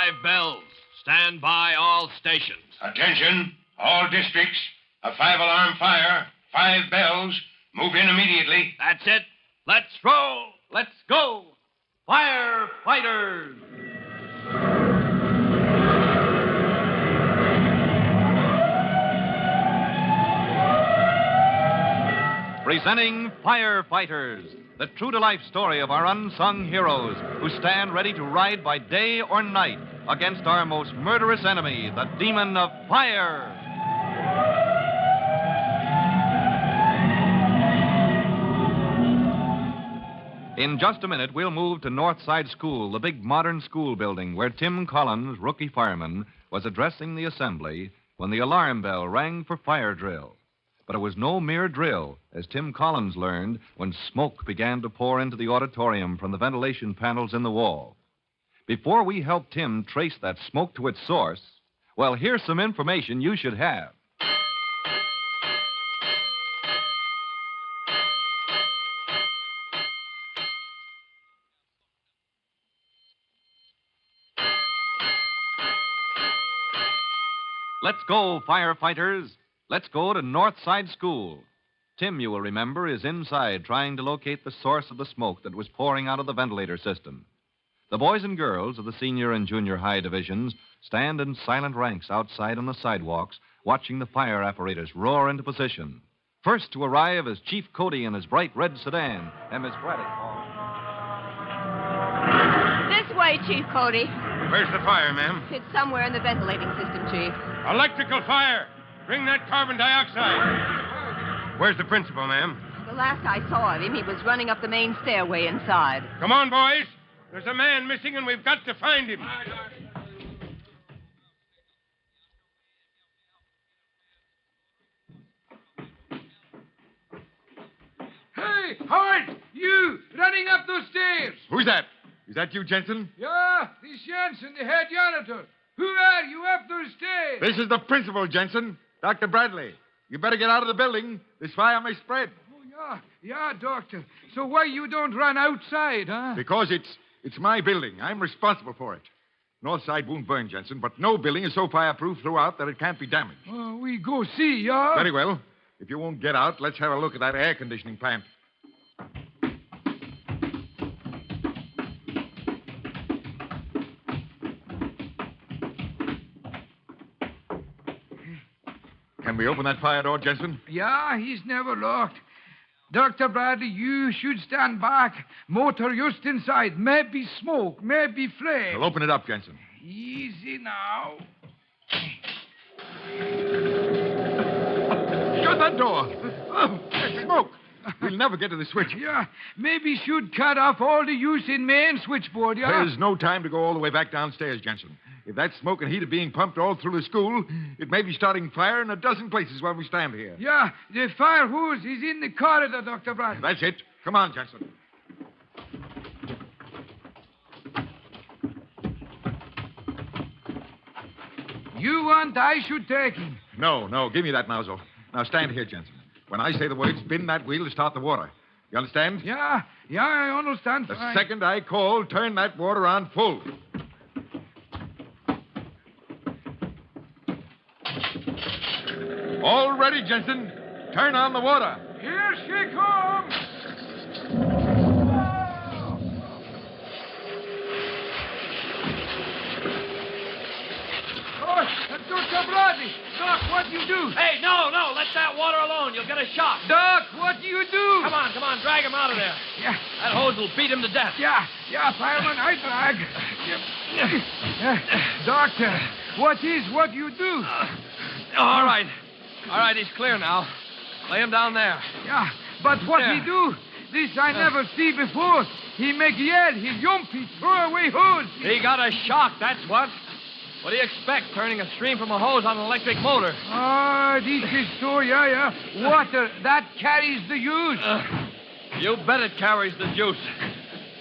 5 bells. Stand by all stations. Attention, all districts. A 5-alarm fire. 5 bells. Move in immediately. That's it. Let's roll. Let's go. Firefighters. Presenting Firefighters, the true-to-life story of our unsung heroes who stand ready to ride by day or night against our most murderous enemy, the demon of fire. In just a minute, we'll move to Northside School, the big modern school building where Tim Collins, rookie fireman, was addressing the assembly when the alarm bell rang for fire drill. But it was no mere drill, as Tim Collins learned when smoke began to pour into the auditorium from the ventilation panels in the wall. Before we help Tim trace that smoke to its source, well, here's some information you should have. Let's go, firefighters. Let's go to Northside School. Tim, you will remember, is inside trying to locate the source of the smoke that was pouring out of the ventilator system. The boys and girls of the senior and junior high divisions stand in silent ranks outside on the sidewalks, watching the fire apparatus roar into position. First to arrive is Chief Cody in his bright red sedan, and Miss Braddock. This way, Chief Cody. Where's the fire, ma'am? It's somewhere in the ventilating system, Chief. Electrical fire. Bring that carbon dioxide. Where's the principal, ma'am? The last I saw of him, he was running up the main stairway inside. Come on, boys. There's a man missing, and we've got to find him. Hey, Howard! You! Running up those stairs! Who's that? Is that you, Jensen? Yeah, this Jensen, the head janitor. Who are you up those stairs? This is the principal, Jensen. Dr. Bradley. You better get out of the building. This fire may spread. Oh, yeah, Doctor. So why you don't run outside, huh? Because it's my building. I'm responsible for it. Northside won't burn, Jensen, but no building is so fireproof throughout that it can't be damaged. Oh, we go see, yeah? Very well. If you won't get out, let's have a look at that air conditioning plant. Can we open that fire door, Jensen? Yeah, he's never locked. Dr. Bradley, you should stand back. Motor just inside. Maybe smoke, maybe flame. Well, open it up, Jensen. Easy now. Shut that door. Oh, there's smoke. We'll never get to the switch. Yeah, maybe should cut off all the use in main switchboard, yeah? There's no time to go all the way back downstairs, Jensen. If that smoke and heat are being pumped all through the school, it may be starting fire in a dozen places while we stand here. Yeah, the fire hose is in the corridor, Dr. Bradley. That's it. Come on, Jensen. You want I should take him? No. Give me that nozzle. Now stand here, Jensen. When I say the word, spin that wheel to start the water. You understand? Yeah, I understand. The fine. second I call, turn that water on full. All ready, Jensen. Turn on the water. Here she comes. Oh, Dr. Bradley. Doc, what do you do? Hey, no, let that water alone. You'll get a shock. Doc, what do you do? Come on, drag him out of there. Yeah. That hose will beat him to death. Yeah, fireman, I drag. Doctor, what you do? All right, he's clear now. Lay him down there. Yeah, but what Yeah. he do? This I never see before. He make yell, he jump, he throw away hose. He got a shock, that's what. What do you expect, turning a stream from a hose on an electric motor? Ah, this is so, yeah. Water, that carries the use. You bet it carries the juice.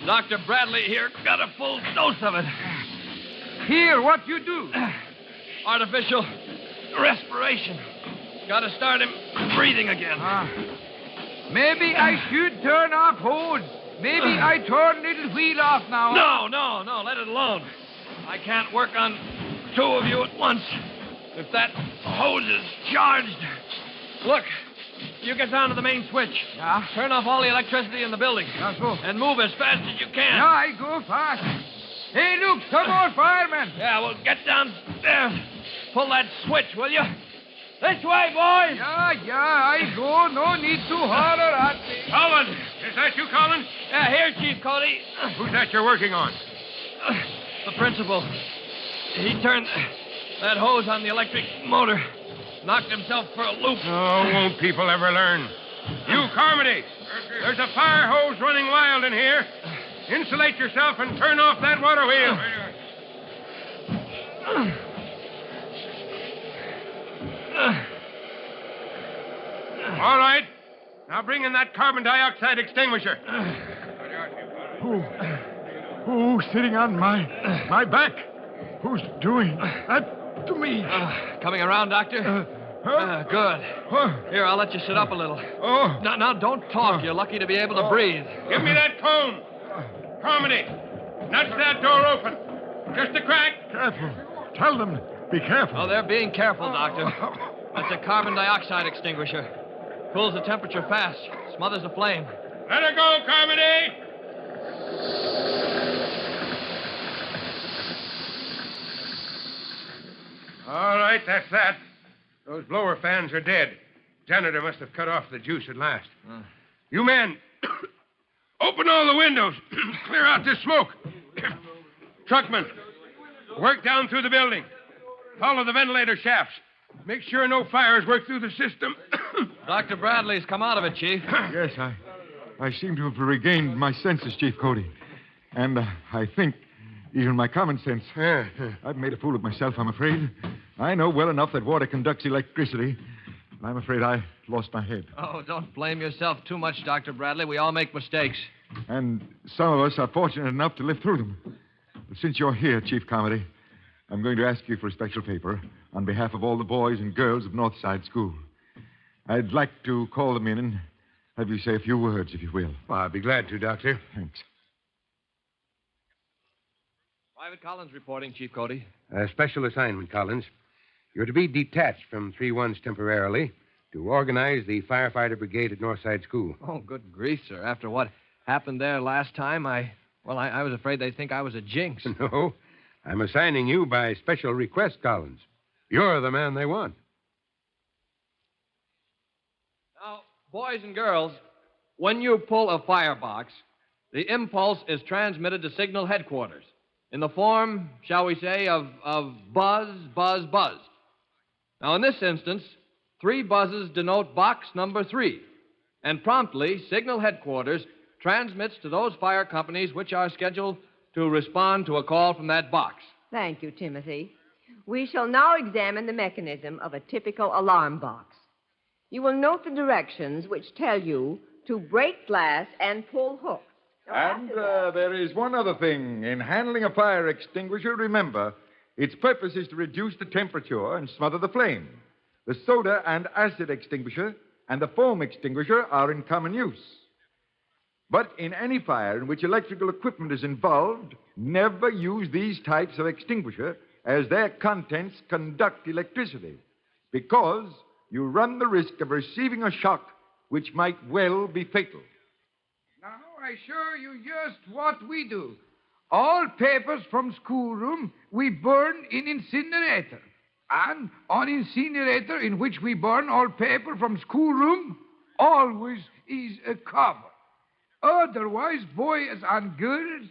Dr. Bradley here got a full dose of it. Here, what you do? Artificial respiration. Got to start him breathing again. Maybe I should turn off hose. Maybe I turn little wheel off now. No, let it alone. I can't work on two of you at once. If that hose is charged. Look, you get down to the main switch. Yeah? Turn off all the electricity in the building. Yeah, so. And move as fast as you can. Yeah, I go fast. Hey, look, some more firemen. Yeah, well, get downstairs. Pull that switch, will you? This way, boys. Yeah, I go. No need to holler at me. Collins! Is that you, Collins? Yeah, here, Chief Cody. Who's that you're working on? The principal. He turned that hose on the electric motor. Knocked himself for a loop. Oh, won't people ever learn? You, Carmody, there's a fire hose running wild in here. Insulate yourself and turn off that water wheel. All right. Now bring in that carbon dioxide extinguisher. Who's sitting on my back? Who's doing that to me? Coming around, Doctor? Good. Here, I'll let you sit up a little. Oh. Now, don't talk. You're lucky to be able to breathe. Give me that comb. Carmody, nudge that door open. Just a crack. Careful. Tell them. Be careful. Oh, they're being careful, Doctor. That's a carbon dioxide extinguisher. Pulls the temperature fast. Smothers the flame. Let her go, Carmody. All right, that's that. Those blower fans are dead. Janitor must have cut off the juice at last. You men, open all the windows. Clear out this smoke. Truckman, work down through the building. Follow the ventilator shafts. Make sure no fires work through the system. Dr. Bradley's come out of it, Chief. Yes, I seem to have regained my senses, Chief Cody. And I think even my common sense. I've made a fool of myself, I'm afraid. I know well enough that water conducts electricity. I'm afraid I lost my head. Oh, don't blame yourself too much, Dr. Bradley. We all make mistakes. And some of us are fortunate enough to live through them. But since you're here, Chief Carmody, I'm going to ask you for a special favor on behalf of all the boys and girls of Northside School. I'd like to call them in and have you say a few words, if you will. Well, I'll be glad to, Doctor. Thanks. Private Collins reporting, Chief Cody. A special assignment, Collins. You're to be detached from 3-1s temporarily to organize the firefighter brigade at Northside School. Oh, good grief, sir. After what happened there last time, I was afraid they'd think I was a jinx. No, I'm assigning you by special request, Collins. You're the man they want. Now, boys and girls, when you pull a firebox, the impulse is transmitted to signal headquarters in the form, shall we say, of buzz, buzz, buzz. Now, in this instance, 3 buzzes denote box number 3, and promptly, signal headquarters transmits to those fire companies which are scheduled to respond to a call from that box. Thank you, Timothy. We shall now examine the mechanism of a typical alarm box. You will note the directions which tell you to break glass and pull hook. And there is one other thing. In handling a fire extinguisher, remember, its purpose is to reduce the temperature and smother the flame. The soda and acid extinguisher and the foam extinguisher are in common use. But in any fire in which electrical equipment is involved, never use these types of extinguisher as their contents conduct electricity, because you run the risk of receiving a shock which might well be fatal. Now, I show you just what we do. All papers from schoolroom we burn in incinerator. And on incinerator in which we burn all paper from schoolroom always is a cover. Otherwise, boys and girls,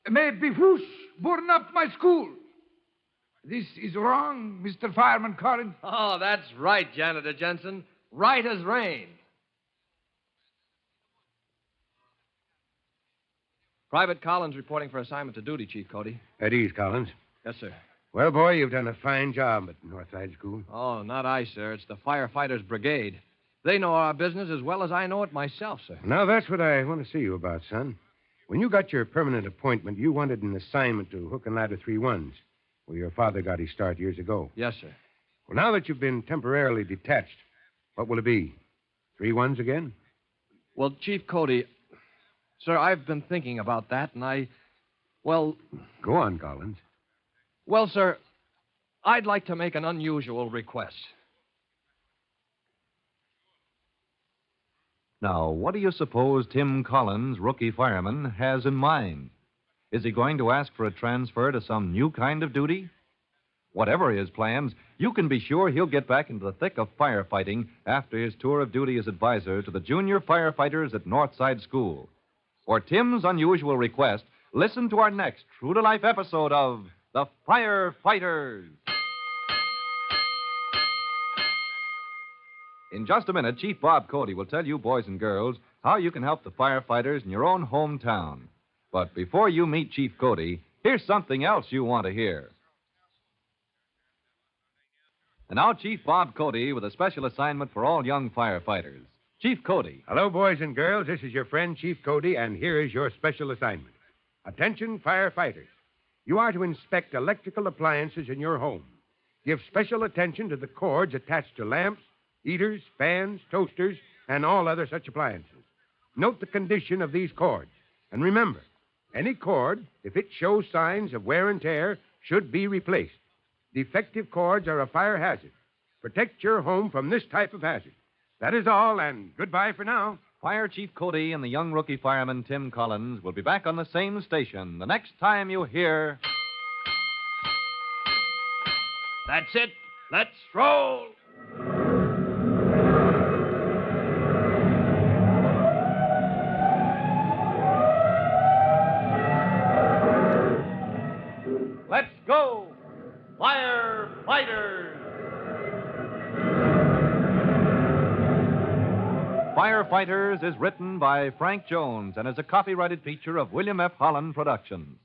maybe whoosh, burn up my school. This is wrong, Mr. Fireman Collins. Oh, that's right, Janitor Jensen. Right as rain. Private Collins reporting for assignment to duty, Chief Cody. At ease, Collins. Yes, sir. Well, boy, you've done a fine job at Northside School. Oh, not I, sir. It's the Firefighters Brigade. They know our business as well as I know it myself, sir. Now, that's what I want to see you about, son. When you got your permanent appointment, you wanted an assignment to hook and ladder 3-1s, where your father got his start years ago. Yes, sir. Well, now that you've been temporarily detached, what will it be? 3-1s again? Well, Chief Cody, sir, I've been thinking about that, and I Well, Go on, Collins. well, sir, I'd like to make an unusual request. Now, what do you suppose Tim Collins, rookie fireman, has in mind? Is he going to ask for a transfer to some new kind of duty? Whatever his plans, you can be sure he'll get back into the thick of firefighting after his tour of duty as advisor to the junior firefighters at Northside School. For Tim's unusual request, listen to our next true-to-life episode of The Firefighters. In just a minute, Chief Bob Cody will tell you, boys and girls, how you can help the firefighters in your own hometown. But before you meet Chief Cody, here's something else you want to hear. And now, Chief Bob Cody with a special assignment for all young firefighters. Chief Cody. Hello, boys and girls. This is your friend, Chief Cody, and here is your special assignment. Attention, firefighters. You are to inspect electrical appliances in your home. Give special attention to the cords attached to lamps, heaters, fans, toasters, and all other such appliances. Note the condition of these cords. And remember, any cord, if it shows signs of wear and tear, should be replaced. Defective cords are a fire hazard. Protect your home from this type of hazard. That is all, and goodbye for now. Fire Chief Cody and the young rookie fireman Tim Collins will be back on the same station the next time you hear. That's it. Let's roll. Let's go, Firefighters! Firefighters is written by Frank Jones and is a copyrighted feature of William F. Holland Productions.